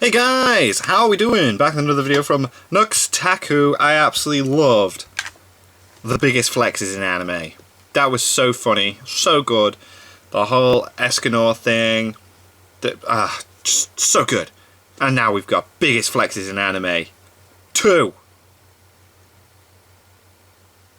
Hey guys, how are we doing? Back with another video from Nux Taku. I absolutely loved the biggest flexes in anime. That was so funny, so good. The whole Escanor thing, just so good. And now we've got biggest flexes in anime 2.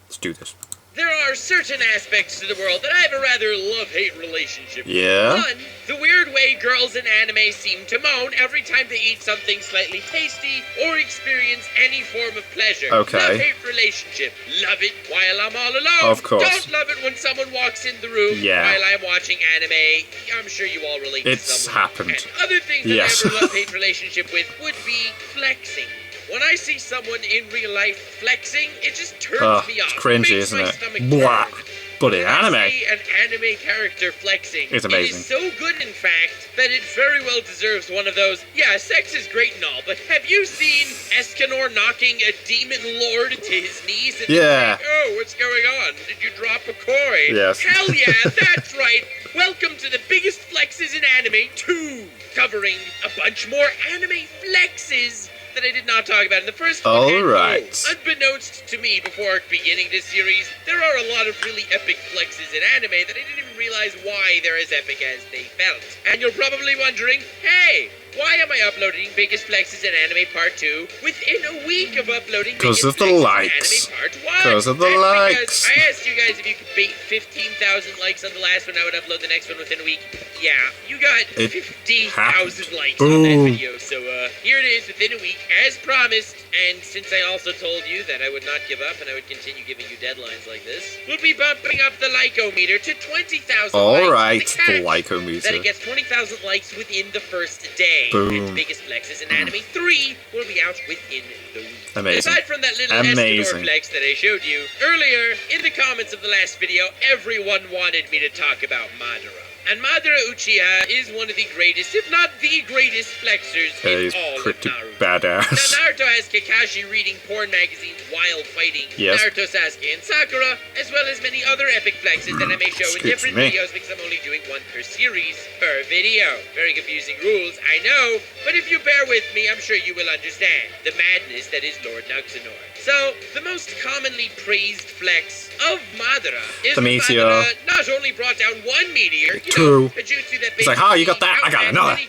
Let's do this. There are certain aspects to the world that I have a rather love-hate relationship with. Yeah? One, the weird way girls in anime seem to moan every time they eat something slightly tasty or experience any form of pleasure. Okay. Love-hate relationship. Love it while I'm all alone. Of course. Don't love it when someone walks in the room while I'm watching anime. I'm sure you all relate to someone. Happened. And other things that Yes. I have a love-hate relationship with would be flexing. When I see someone in real life flexing, it just turns me off. It's cringy, Makes isn't my it? stomach Blah. turn. But in anime, I see an anime character flexing. It's amazing. It is so good, in fact, that it very well deserves one of those, yeah, sex is great and all, but have you seen Escanor knocking a demon lord to his knees and saying, oh, what's going on? Did you drop a coin? Yes. Hell yeah, that's right. Welcome to the biggest flexes in anime 2, covering a bunch more anime flexes that I did not talk about in the first one. Alright. Unbeknownst to me before beginning this series, there are a lot of really epic flexes in anime that I didn't even realize why they're as epic as they felt. And you're probably wondering, hey, why am I uploading Biggest Flexes in Anime Part 2 within a week of uploading because Biggest of the Flexes likes. in Anime Part 1? Because of the That's likes. Because I asked you guys if you could beat 15,000 likes on the last one, I would upload the next one within a week. Yeah, you got 50,000 likes on that video, so here it is within a week, as promised. And since I also told you that I would not give up and I would continue giving you deadlines like this, we'll be bumping up the like-o-meter to 20,000 likes. Alright, the like-o-meter. That it gets 20,000 likes within the first day. Boom. And Biggest Flexes in Anime 3 will be out within the week. Amazing. Aside from that little Escanor flex that I showed you earlier, in the comments of the last video, everyone wanted me to talk about Madara. And Madara Uchiha is one of the greatest, if not the greatest, flexers in all of Naruto. Badass. Now, Naruto has Kakashi reading porn magazines while fighting Naruto, Sasuke, and Sakura, as well as many other epic flexes that I may show in different videos because I'm only doing one per series per video. Very confusing rules, I know, but if you bear with me, I'm sure you will understand the madness that is Lord Nuxanor. So, the most commonly praised flex of Madara is the meteor. Madara not only brought down one meteor, a jutsu that it's like, oh, you got that, I got another.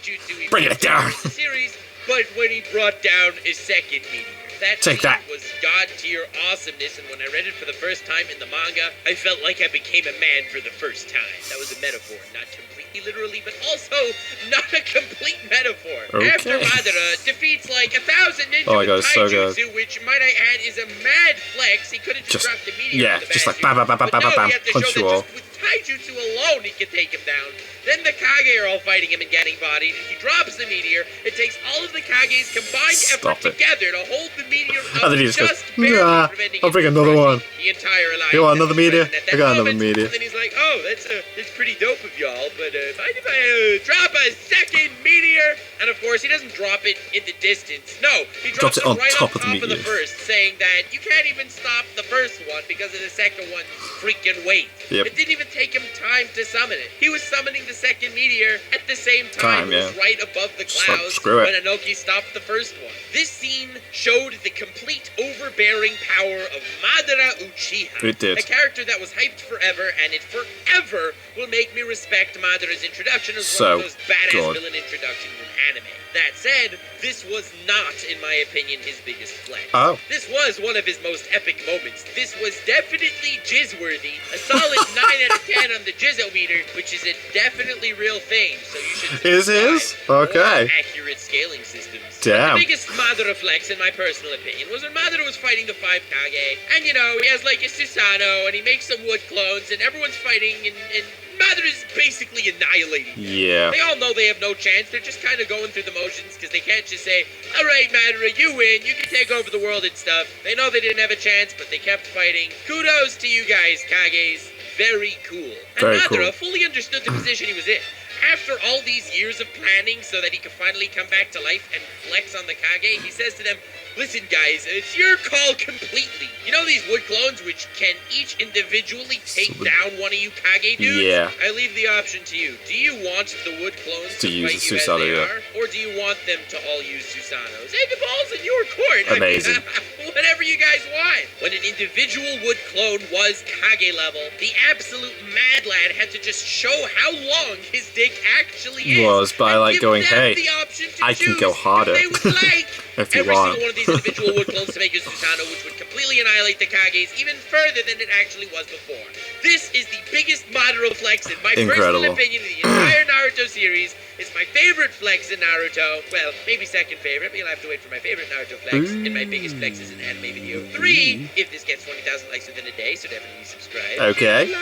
Bring it down. The series, but when he brought down a second meteor. That was god-tier awesomeness, and when I read it for the first time in the manga, I felt like I became a man for the first time. That was a metaphor, not completely literally, but also not a complete metaphor. Okay. After Madara defeats like 1,000 ninja with taijutsu, which, might I add, is a mad flex. He could have just dropped the meteor with the just like bam, bam, punch you all. Just with taijutsu alone, he could take him down. Then the Kage are all fighting him and getting bodied, and he drops the meteor. It takes all of the Kage's combined effort together to hold the meteor up, and then he just goes, barely preventing I'll bring another one. The entire alliance. You want another meteor? I got another meteor. And then he's like, oh, that's pretty dope of y'all, but mind if I drop a second meteor? And of course, he doesn't drop it in the distance. No, he drops it right on top of the first, saying that you can't even stop the first one because of the second one's freaking weight. It didn't even take him time to summon it. He was summoning the second meteor at the same time. It was right above the clouds when Inoki stopped the first one. This scene showed the complete overbearing power of Madara Uchiha. It did. A character that was hyped forever, and it forever will make me respect Madara's introduction as one of those badass villain introductions in anime. That said, this was not, in my opinion, his biggest flex. This was one of his most epic moments. This was definitely jizz-worthy. A solid 9 out of 10 on the jizzometer, which is a definitely real thing, so you should Okay. accurate scaling systems. Damn. The biggest Madara flex, in my personal opinion, was when Madara was fighting the 5 Kage, and you know, he has like a Susanoo, and he makes some wood clones, and everyone's fighting, and Madara's basically annihilating them. Yeah. They all know they have no chance. They're just kind of going through the motions because they can't just say, all right, Madara, you win. You can take over the world and stuff. They know they didn't have a chance, but they kept fighting. Kudos to you guys, Kages. Very cool. And Madara fully understood the position he was in. After all these years of planning so that he could finally come back to life and flex on the Kage, he says to them, Listen, guys, it's your call completely. You know these wood clones which can each individually take down one of you Kage dudes? Yeah. I leave the option to you. Do you want the wood clones to use fight you as Susanoo, they yeah. are? Or do you want them to all use Susanos? Hey, the ball's in your court. Amazing. I mean, whatever you guys want. When an individual wood clone was Kage level, the absolute mad lad had to just show how long his dick actually is. Was by and like give going, them hey, the option to I can go choose harder if they would like. if you Every want. single one of these individual wood clones to make a Susanoo, which would completely annihilate the Kages even further than it actually was before. This is the biggest Madara flex in my personal Incredible. opinion in the entire Naruto series. It's my favorite flex in Naruto. Well, maybe second favorite, but you'll have to wait for my favorite Naruto flex and my biggest flexes in anime video 3 if this gets 20,000 likes within a day, so definitely subscribe. Okay.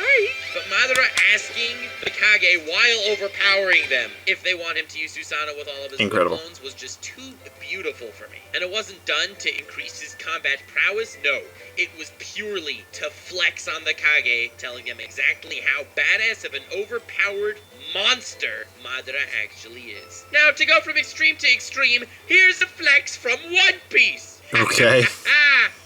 But Madara asking the Kage while overpowering them if they want him to use Susanoo with all of his Incredible. clones was just too beautiful for me. And it wasn't done to increase his combat prowess, no. It was purely to flex on the Kage, telling them exactly how badass of an overpowered monster Madara actually is. Now, to go from extreme to extreme, here's a flex from One Piece. Okay.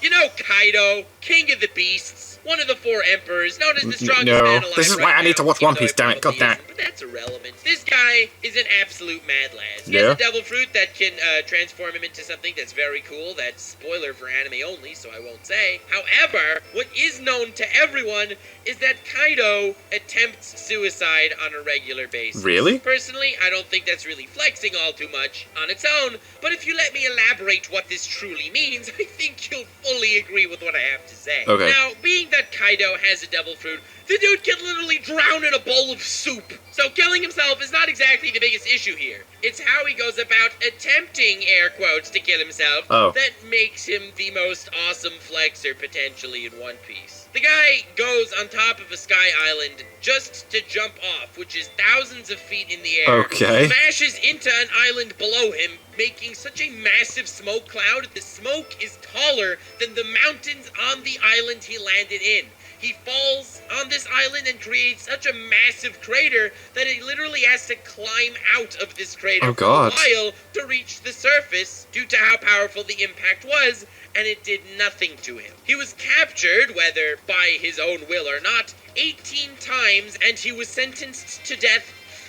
You know Kaido, king of the beasts, one of the 4 emperors, known as the strongest No, man alive this is right why I need now, to watch even One though Piece, it damn it, probably god damn it. isn't, but that's irrelevant. This guy is an absolute mad lad. He Yeah. has a devil fruit that can transform him into something that's very cool. That's spoiler for anime only, so I won't say. However, what is known to everyone is that Kaido attempts suicide on a regular basis. Really? Personally, I don't think that's really flexing all too much on its own, but if you let me elaborate what this truly means, I think you'll fully agree with what I have to say. Okay. Now, being that Kaido has a devil fruit, the dude can literally drown in a bowl of soup. So killing himself is not exactly the biggest issue here. It's how he goes about attempting, air quotes, to kill himself that makes him the most awesome flexer potentially in One Piece. The guy goes on top of a sky island just to jump off, which is thousands of feet in the air. Okay. Smashes into an island below him, making such a massive smoke cloud. The smoke is taller than the mountains on the island he landed in. He falls on this island and creates such a massive crater that he literally has to climb out of this crater for a while to reach the surface due to how powerful the impact was, and it did nothing to him. He was captured, whether by his own will or not, 18 times, and he was sentenced to death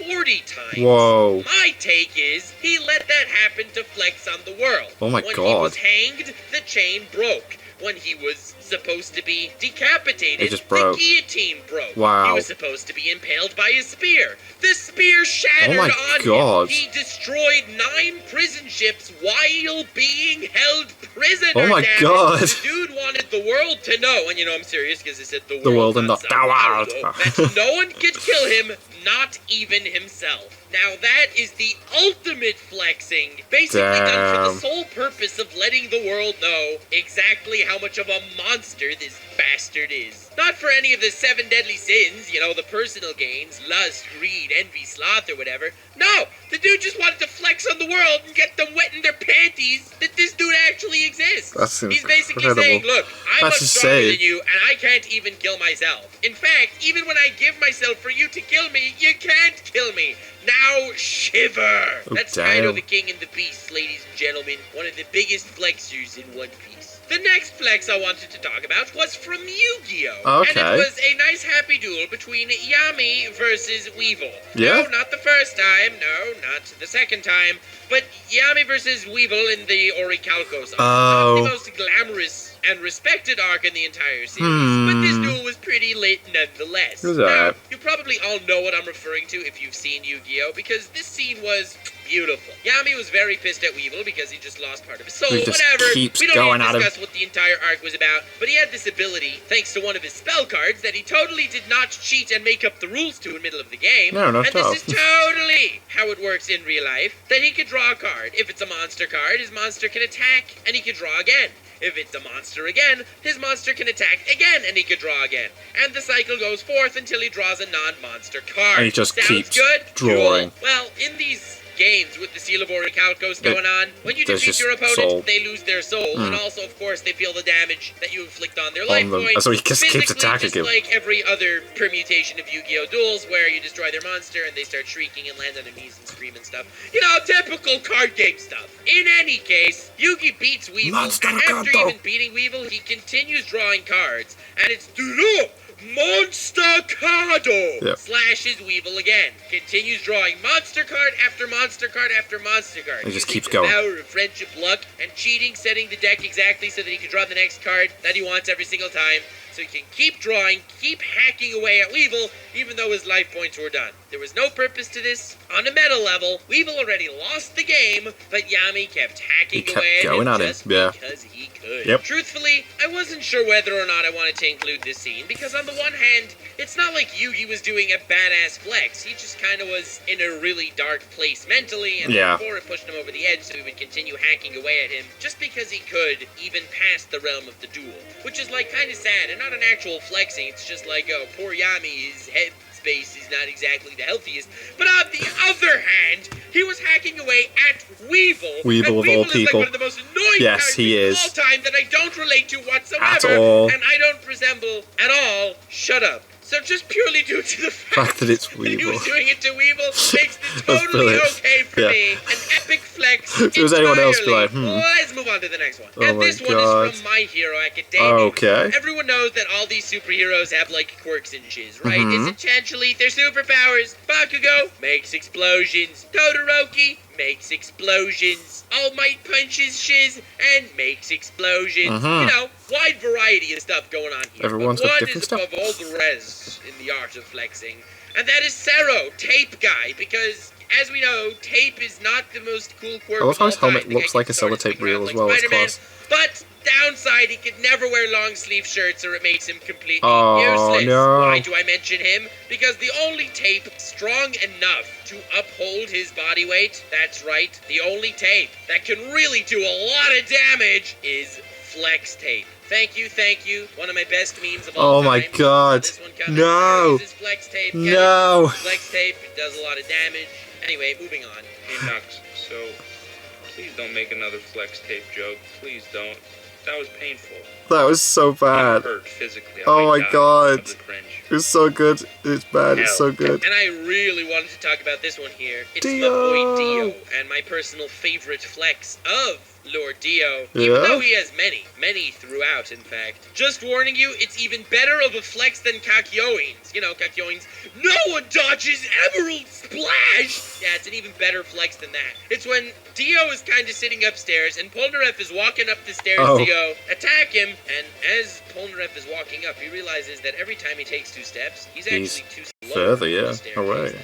40 times. Whoa. My take is he let that happen to flex on the world. Oh my When god. he was hanged, the chain broke. When he was supposed to be decapitated, It just broke. the guillotine broke. Wow. He was supposed to be impaled by a spear. The spear shattered Oh my on god. him. He destroyed 9 prison ships while being held prisoner. Oh my damn it. god. The dude wanted the world to know, and you know I'm serious because I said the world and not not the world. that no one could kill him, not even himself. Now that is the ultimate flexing, basically done for the sole purpose of letting the world know exactly how much of a monster this bastard is. Not for any of the 7 deadly sins, you know, the personal gains, lust, greed, envy, sloth, or whatever. No, the dude just wanted to flex on the world and get them wet in their panties that this dude actually exists. That's He's basically incredible. saying, look, I'm much stronger insane. than you, and I can't even kill myself. In fact, even when I give myself for you to kill me, you can't kill me. Now shiver! Oh, That's damn. Kaido the King and the Beast, ladies and gentlemen. One of the biggest flexers in One Piece. The next flex I wanted to talk about was from Yu-Gi-Oh! Okay. And it was a nice happy duel between Yami versus Weevil. Yeah? No, not the first time. No, not the second time. But Yami versus Weevil in the Orichalcos arc. Oh. Not the most glamorous and respected arc in the entire series, but this duel was pretty lit nonetheless. It was Now, alright. you probably all know what I'm referring to if you've seen Yu-Gi-Oh! Because this scene was beautiful. Yami was very pissed at Weevil because he just lost part of his soul. He just Whatever. keeps We don't going need at to him. discuss what the entire arc was about, but he had this ability, thanks to one of his spell cards, that he totally did not cheat and make up the rules to in the middle of the game. No, not and at all. this is totally how it works in real life, that he could draw a card. If it's a monster card, his monster can attack, and he can draw again. If it's a monster again, his monster can attack again, and he can draw again. And the cycle goes forth until he draws a non-monster card. And he just Sounds keeps good? drawing. Cool. Well, in these games with the Seal of Orichalcos going on. When you defeat your opponent, they lose their soul, and also, of course, they feel the damage that you inflict on their life points. So he just keeps attacking just him. like every other permutation of Yu-Gi-Oh! Duels, where you destroy their monster and they start shrieking and land on their knees and scream and stuff. You know, typical card game stuff. In any case, Yugi beats Weevil, and after even beating Weevil, he continues drawing cards, and it's Monster Kaido slashes Weevil again. Continues drawing monster card after monster card after monster card. He just keeps going. The power of friendship, luck, and cheating, setting the deck exactly so that he can draw the next card that he wants every single time. So he can keep drawing, keep hacking away at Weevil, even though his life points were done. There was no purpose to this. On a meta level, Weevil already lost the game, but Yami kept hacking away at him just because he could. Truthfully, I wasn't sure whether or not I wanted to include this scene, because on the one hand, it's not like Yugi was doing a badass flex. He just kind of was in a really dark place mentally, and before it pushed him over the edge so he would continue hacking away at him, just because he could, even past the realm of the duel. Which is like kind of sad, and not an actual flexing, it's just like, oh, poor Yami, his head space is not exactly the healthiest. But on the other hand, he was hacking away at Weevil. Weevil of all people. Is like one of the most annoying characters of all time that I don't relate to whatsoever. At all. And I don't resemble at all. Shut up. So just purely due to the fact that it's Weevil. That he was doing it to Weevil makes it totally okay for me. An epic flex. If it was anyone else, be like, Let's move on to the next one. Oh and this one is from My Hero Academia. Okay. Everyone knows that all these superheroes have like quirks and shiz, right? Essentially, their superpowers. Bakugo makes explosions. Todoroki makes explosions. All Might punches shiz and makes explosions. You know, wide variety of stuff going on here. Everyone's got different stuff. One is above all the rest in the art of flexing, and that is Zero, Tape Guy, because as we know, Tape is not the most cool quirk. I love how his helmet looks like a sellotape reel as well. It's class. But downside, he could never wear long sleeve shirts or it makes him completely useless. No. Why do I mention him? Because the only tape strong enough to uphold his body weight, that's right, the only tape that can really do a lot of damage is Flex Tape. Thank you. One of my best memes of all time. Oh my god. This one coming. No. This is Flex Tape. No. Flex Tape does a lot of damage. Anyway, moving on. Hey, Nux, so please don't make another Flex Tape joke. Please don't. That was painful. That was so bad. I'm hurt physically. Oh my god. Of the cringe. It's so good. It's bad. It's so good. And I really wanted to talk about this one here. It's my boy Dio, and my personal favorite flex of Lord Dio, even though he has many throughout, in fact. Just warning you, it's even better of a flex than Kakyoin's. You know, Kakyoin's, no one dodges Emerald Splash! Yeah, it's an even better flex than that. It's when Dio is kind of sitting upstairs, and Polnareff is walking up the stairs to go attack him, and as Polnareff is walking up, he realizes that every time he takes 2 steps, he's actually 2 steps further, away.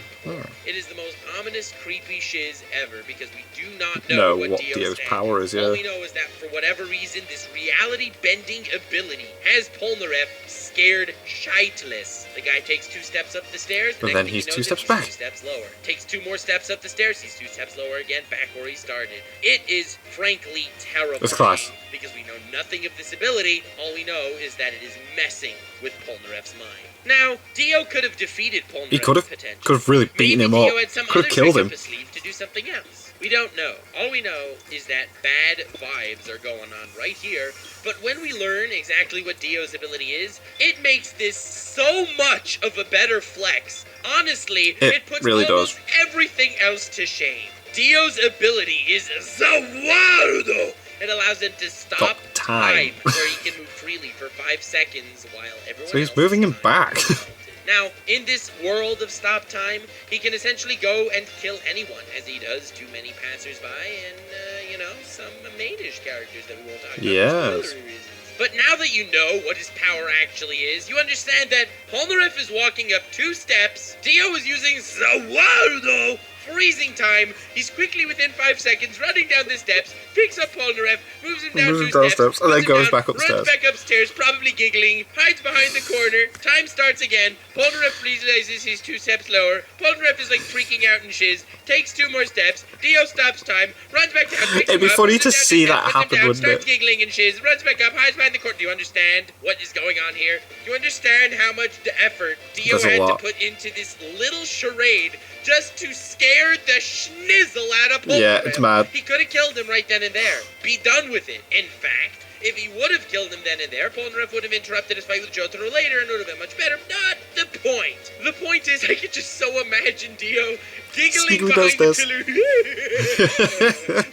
It is the most ominous, creepy shiz ever, because we do not know what Dio's power is, All we know is that for whatever reason, this reality-bending ability has Polnareff scared shitless. The guy takes 2 steps up the stairs, but then he's 2 steps back. 2 steps lower. Takes 2 more steps up the stairs, he's 2 steps lower again, back where he started. It is frankly terrible. It's class. Because we know nothing of this ability, all we know is that it is messing with Polnareff's mind. Now, Dio could have defeated Polnareff. He could have really beaten him up. Could have killed him. Up his sleeve to do something else. We don't know. All we know is that bad vibes are going on right here. But when we learn exactly what Dio's ability is, it makes this so much of a better flex. Honestly, it puts really almost everything else to shame. Dio's ability is Zawarudo. It allows him to stop time where he can move freely for 5 seconds while everyone So he's moving him back. Now, in this world of stop time, he can essentially go and kill anyone, as he does too many passersby and, some mainish characters that we won't talk about for spoilery reasons. But now that you know what his power actually is, you understand that Polnareff is walking up 2 steps, Dio is using Zawarudo, freezing time, he's quickly within 5 seconds running down the steps, picks up Polnareff, moves him down 2 steps, and then goes back upstairs. Runs back upstairs, probably giggling, hides behind the corner, time starts again, Polnareff realizes he's 2 steps lower, Polnareff is like freaking out and shiz, takes 2 more steps, Dio stops time, runs back down, picks It'd be him up, funny to see that happen, wouldn't starts giggling and shiz, runs back up, hides behind the corner. Do you understand what is going on here? Do you understand how much effort Dio had to put into this little charade just to scare the schnizzle out of Polnareff. Yeah, it's mad. He could have killed him right then and there. Be done with it. In fact, if he would have killed him then and there, Polnareff would have interrupted his fight with Jotaro later and it would have been much better. Not the point. The point is, I could just so imagine Dio giggling behind the pillar.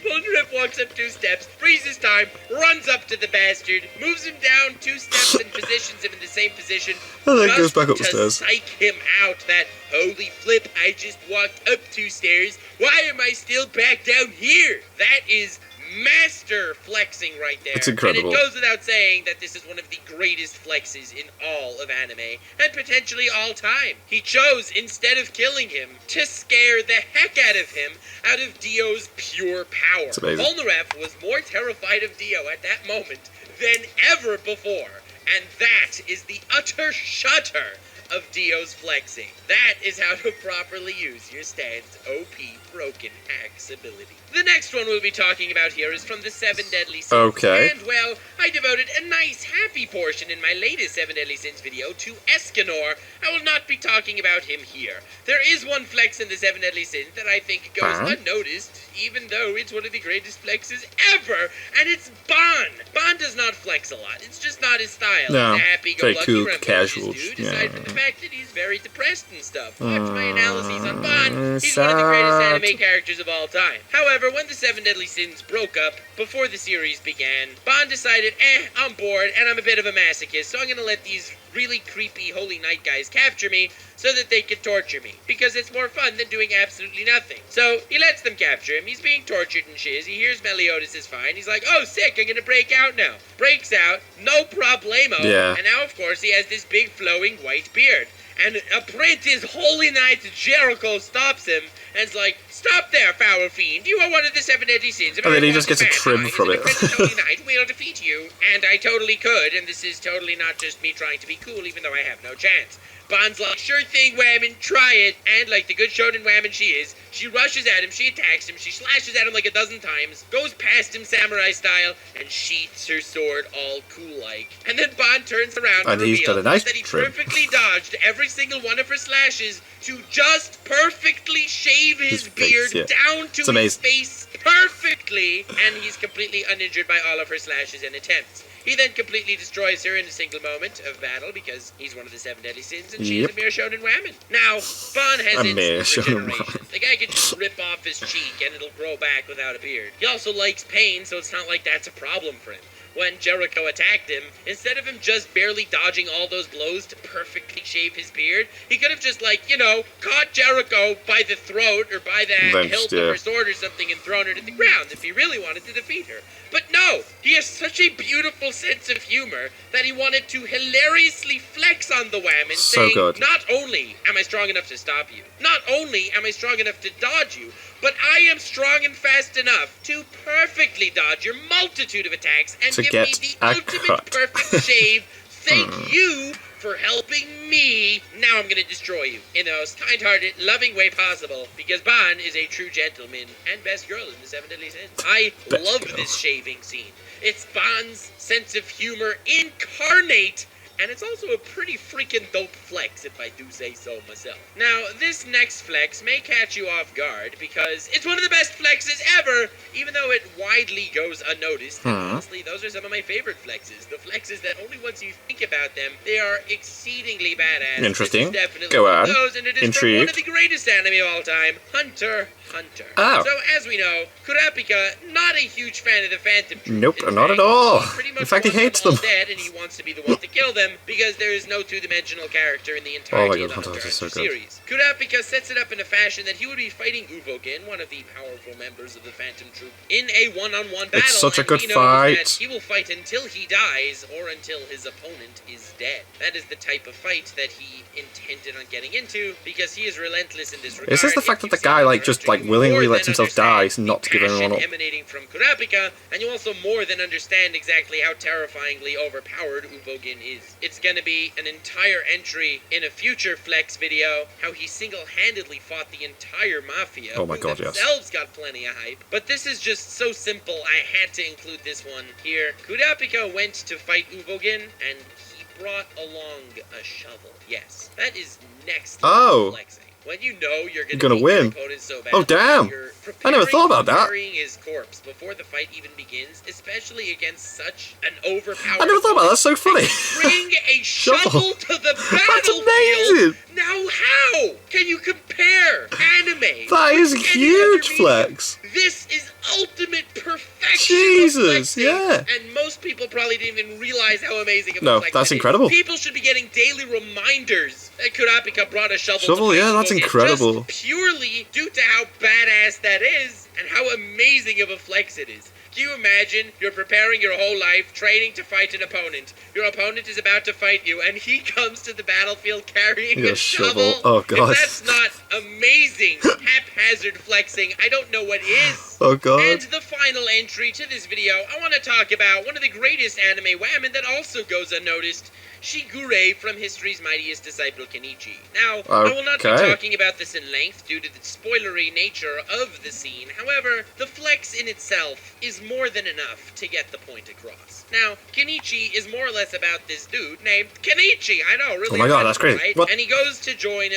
Polnareff walks up 2 steps, freezes time, runs up to the bastard, moves him down 2 steps and positions him in the same position. And then goes back up the to stairs. psych him out that, holy flip, I just walked up 2 stairs. Why am I still back down here? That is master flexing right there. It's incredible. And it goes without saying that this is one of the greatest flexes in all of anime, and potentially all time. He chose, instead of killing him, to scare the heck out of him out of Dio's pure power. It's amazing. Polnareff was more terrified of Dio at that moment than ever before, and that is the utter shudder of Dio's flexing. That is how to properly use your stance OP broken axe ability. The next one we'll be talking about here is from the 7 Deadly Sins. Okay. And, well, I devoted a nice happy portion in my latest 7 Deadly Sins video to Escanor. I will not be talking about him here. There is one flex in the 7 Deadly Sins that I think goes unnoticed, even though it's one of the greatest flexes ever, and it's Ban. Ban does not flex a lot. It's just not his style. No, He's a happy-go-lucky, very cool, rambunctious casual, dude, yeah. aside from the fact that he's very depressed and stuff. Watch my analyses on Ban. He's one of the greatest anime characters of all time. However, when the 7 Deadly Sins broke up, before the series began, Ban decided, I'm bored, and I'm a bit of a masochist, so I'm gonna let these really creepy Holy Knight guys capture me so that they can torture me, because it's more fun than doing absolutely nothing. So he lets them capture him. He's being tortured and shiz. He hears Meliodas is fine. He's like, oh, sick, I'm gonna break out now. Breaks out, no problemo. Yeah. And now, of course, he has this big flowing white beard. And Apprentice Holy Knight Jericho stops him and's like, stop there, foul fiend. You are one of the 7 Deadly Sins. And then he just gets a trim from it. Holy Knight will defeat you. And I totally could, and this is totally not just me trying to be cool, even though I have no chance. Ban's like, sure thing, Whammon, try it. And like the good shonen Whammon she is, she rushes at him, she attacks him, she slashes at him like a dozen times, goes past him samurai style, and sheaths her sword all cool-like. And then Ban turns around And to he's reveal got a nice that he trim. perfectly dodged every single one of her slashes to just perfectly shave his face, beard yeah. down to It's his amazing. face perfectly, and he's completely uninjured by all of her slashes and attempts. He then completely destroys her in a single moment of battle because he's one of the 7 Deadly Sins and she's Yep. a mere shonen Whammon. Now, Ban has A mere instant shonen regeneration. Whammon. The guy can just rip off his cheek and it'll grow back without a beard. He also likes pain, so it's not like that's a problem for him. When Jericho attacked him, instead of him just barely dodging all those blows to perfectly shave his beard, he could have just, like, you know, caught Jericho by the throat or by the Then, hilt yeah. of her sword or something and thrown her to the ground if he really wanted to defeat her. But no, he has such a beautiful sense of humor that he wanted to hilariously flex on the Whammon, So saying, good. not only am I strong enough to stop you, not only am I strong enough to dodge you, but I am strong and fast enough to perfectly dodge your multitude of attacks and To give get me a the ultimate cut. perfect shave. Thank you for helping me. Now I'm gonna destroy you in the most kind-hearted, loving way possible, because Ban is a true gentleman and best girl in the 7 Deadly Sins. I Best love girl. this shaving scene. It's Ban's sense of humor incarnate, and it's also a pretty freaking dope flex, if I do say so myself. Now, this next flex may catch you off guard, because it's one of the best flexes ever, even though it widely goes unnoticed. And honestly, those are some of my favorite flexes. The flexes that only once you think about them, they are exceedingly badass. Interesting. This is definitely Go one of on. those, and it is from one Intrigued. of the greatest anime of all time, Hunter x Hunter. Oh. So, as we know, Kurapika, not a huge fan of the Phantom Troop. Nope, In not fact, at all. he pretty much In fact, he wants hates all them. dead, and he wants to be the one to kill them because there is no two-dimensional character in the Oh entirety my of the God, Hunter Hunter x is so Hunter good. series. Kurapika sets it up in a fashion that he would be fighting Uvogen, one of the powerful members of the Phantom Troop, in a one-on-one battle. such a and good he knows fight. that he will fight until he dies or until his opponent is dead. That is the type of fight that he intended on getting into because he is relentless in this regard. Is this the fact that the guy, like, just, like, willingly lets himself die not to give anyone up? Emanating from Kurapika, and you also more than understand exactly how terrifyingly overpowered Uvogen is. It's gonna be an entire entry in a future Flex video, how he single-handedly fought the entire Mafia, Oh my who God, yes. themselves got plenty of hype. But this is just so simple, I had to include this one here. Kurapika went to fight Uvogen, and he brought along a shovel. Yes, that is next level Oh. flexing. when you know you're gonna beat win. your opponent so bad, Oh, damn. you're I never thought about that. preparing his corpse before the fight even begins, especially against such an overpowered I never thought about that. That's so funny. Bring a shovel to the That's battlefield. amazing. Now how can you compare anime? That is with a any huge other medium? flex. This is ultimate perfection. Jesus, of flexing, yeah. And most people probably didn't even realize how amazing of a No, flex that's it is. incredible. People should be getting daily reminders that Kurapika brought a shovel. Shovel, to yeah, that's Facebook, incredible. Just purely due to how badass that is and how amazing of a flex it is. Can you imagine you're preparing your whole life, training to fight an opponent. Your opponent is about to fight you, and he comes to the battlefield carrying a shovel. Oh, God. If that's not amazing, haphazard flexing, I don't know what is. Oh, God. And the final entry to this video, I want to talk about one of the greatest anime women that also goes unnoticed. Shigure from history's mightiest disciple Kenichi. Now, I will not be talking about this in length due to the spoilery nature of the scene. However, the flex in itself is more than enough to get the point across. Now, Kenichi is more or less about this dude named Kenichi. I know, really. Oh my God, that's crazy. Right? What? And he goes to join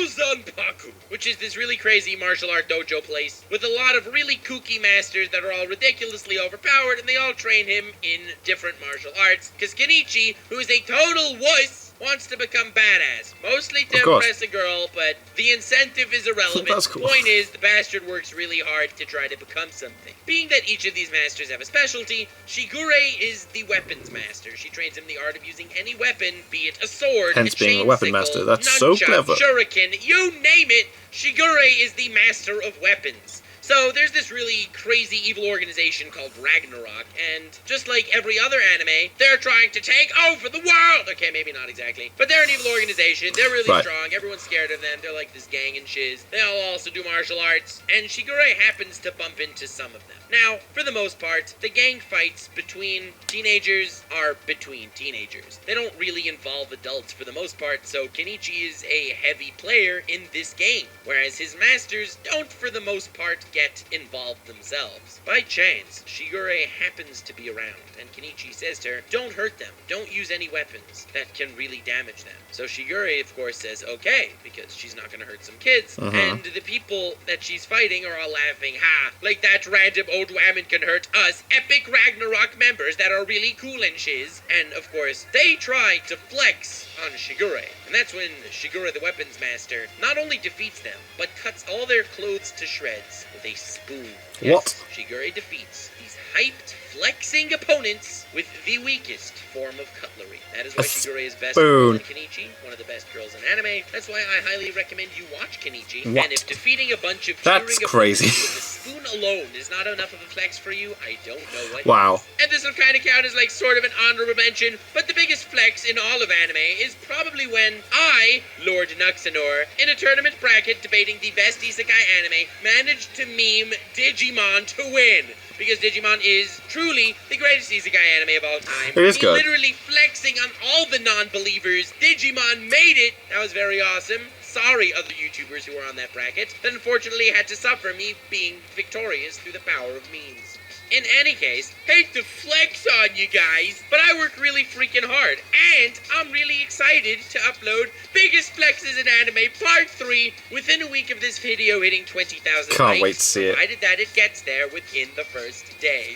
Ryuzanpaku, which is this really crazy martial art dojo place with a lot of really kooky masters that are all ridiculously overpowered, and they all train him in different martial arts. Because Kenichi, who is a total wuss, wants to become badass. Mostly to impress a girl, but the incentive is irrelevant. That's cool. The point is, the bastard works really hard to try to become something. Being that each of these masters have a specialty, Shigure is the weapons master. She trains him the art of using any weapon, be it a sword, Hence a being a chain weapon sickle, master. That's nunchuck, so clever. shuriken, you name it, Shigure is the master of weapons. So there's this really crazy evil organization called Ragnarok, and just like every other anime, they're trying to take over the world! Okay, maybe not exactly, but they're an evil organization, they're really strong, everyone's scared of them, they're like this gang and shiz. They all also do martial arts, and Shigure happens to bump into some of them. Now, for the most part, the gang fights between teenagers are between teenagers. They don't really involve adults for the most part, so Kenichi is a heavy player in this game, whereas his masters don't for the most part get involved themselves. By chance, Shigure happens to be around, and Kenichi says to her, don't hurt them, don't use any weapons that can really damage them. So Shigure, of course, says okay, because she's not going to hurt some kids, and the people that she's fighting are all laughing, ha, like that random old woman can hurt us, epic Ragnarok members that are really cool and shiz, and of course, they try to flex on Shigure, and that's when Shigure the weapons master not only defeats them, but cuts all their clothes to shreds with a spoon. Yes, What? Shigure defeats these hyped, flexing opponents with the weakest form of cutlery. That is why Shigure is best girl in Kenichi, one of the best girls in anime. That's why I highly recommend you watch Kenichi. What? And if defeating a bunch of That's crazy. with a spoon alone is not enough of a flex for you, I don't know what Wow. is. And this will kind of count as like sort of an honorable mention, but the biggest flex in all of anime is probably when I, Lord Nuxanor, in a tournament bracket debating the best isekai anime, managed to meme Digimon to win. Because Digimon is truly the greatest isekai anime of all time. It is good. Literally flexing on all the non-believers. Digimon made it. That was very awesome. Sorry, other YouTubers who were on that bracket, that unfortunately had to suffer me being victorious through the power of memes. In any case, hate to flex on you guys, but I work really freaking hard, and I'm really excited to upload Biggest Flexes in Anime Part 3 within a week of this video hitting 20,000 likes. Can't wait to see it. Provided that it gets there within the first day.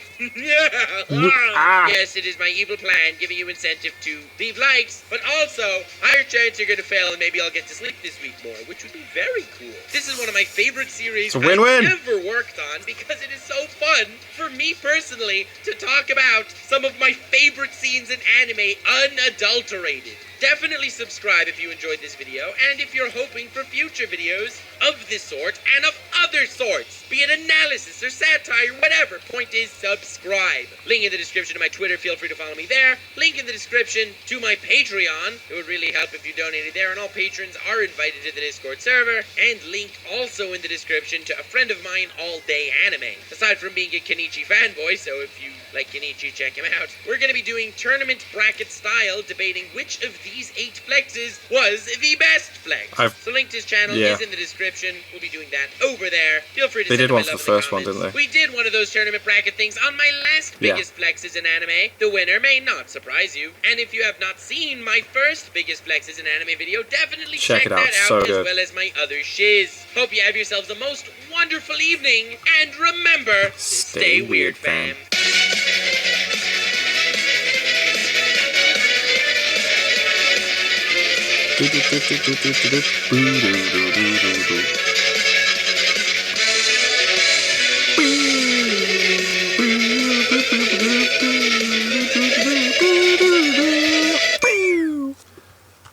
Ah. Yes, it is my evil plan giving you incentive to leave likes, but also, higher chance you're gonna fail and maybe I'll get to sleep this week more, which would be very cool. This is one of my favorite series It's a win-win. I've ever worked on because it is so fun for me personally to talk about some of my favorite scenes in anime unadulterated. Definitely subscribe if you enjoyed this video, and if you're hoping for future videos of this sort and of other sorts, be it analysis or satire, whatever, point is subscribe. Link in the description to my Twitter, feel free to follow me there. Link in the description to my Patreon, it would really help if you donated there, and all patrons are invited to the Discord server, and link also in the description to a friend of mine, All Day Anime. Aside from being a Kenichi fanboy, so if you like Kenichi, check him out. We're gonna be doing tournament bracket style, debating which of these 8 flexes was the best flex. So link to his channel is in the description. We'll be doing that over there. Feel free to They send did one my for love the in first comments. one, didn't they? We did one of those tournament bracket things on my last biggest flexes in anime. The winner may not surprise you. And if you have not seen my first biggest flexes in anime video, definitely check it out. that out, So as good. well as my other shiz. Hope you have yourselves a most wonderful evening, and remember, stay weird, fam.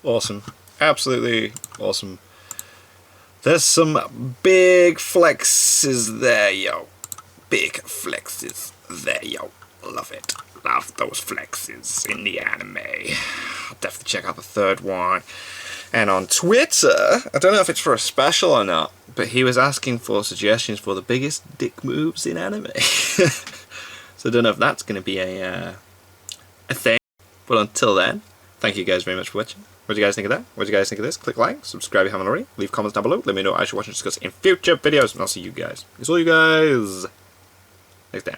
Awesome. Absolutely awesome. There's some big flexes there, yo. Big flexes there, yo. Love it. Love those flexes in the anime. I'll definitely check out the third one. And on Twitter, I don't know if it's for a special or not, but he was asking for suggestions for the biggest dick moves in anime. So I don't know if that's going to be a thing. But until then, thank you guys very much for watching. What do you guys think of that? What do you guys think of this? Click like, subscribe if you haven't already, leave comments down below, let me know what I should watch and discuss in future videos, and I'll see you guys. It's all you guys next time.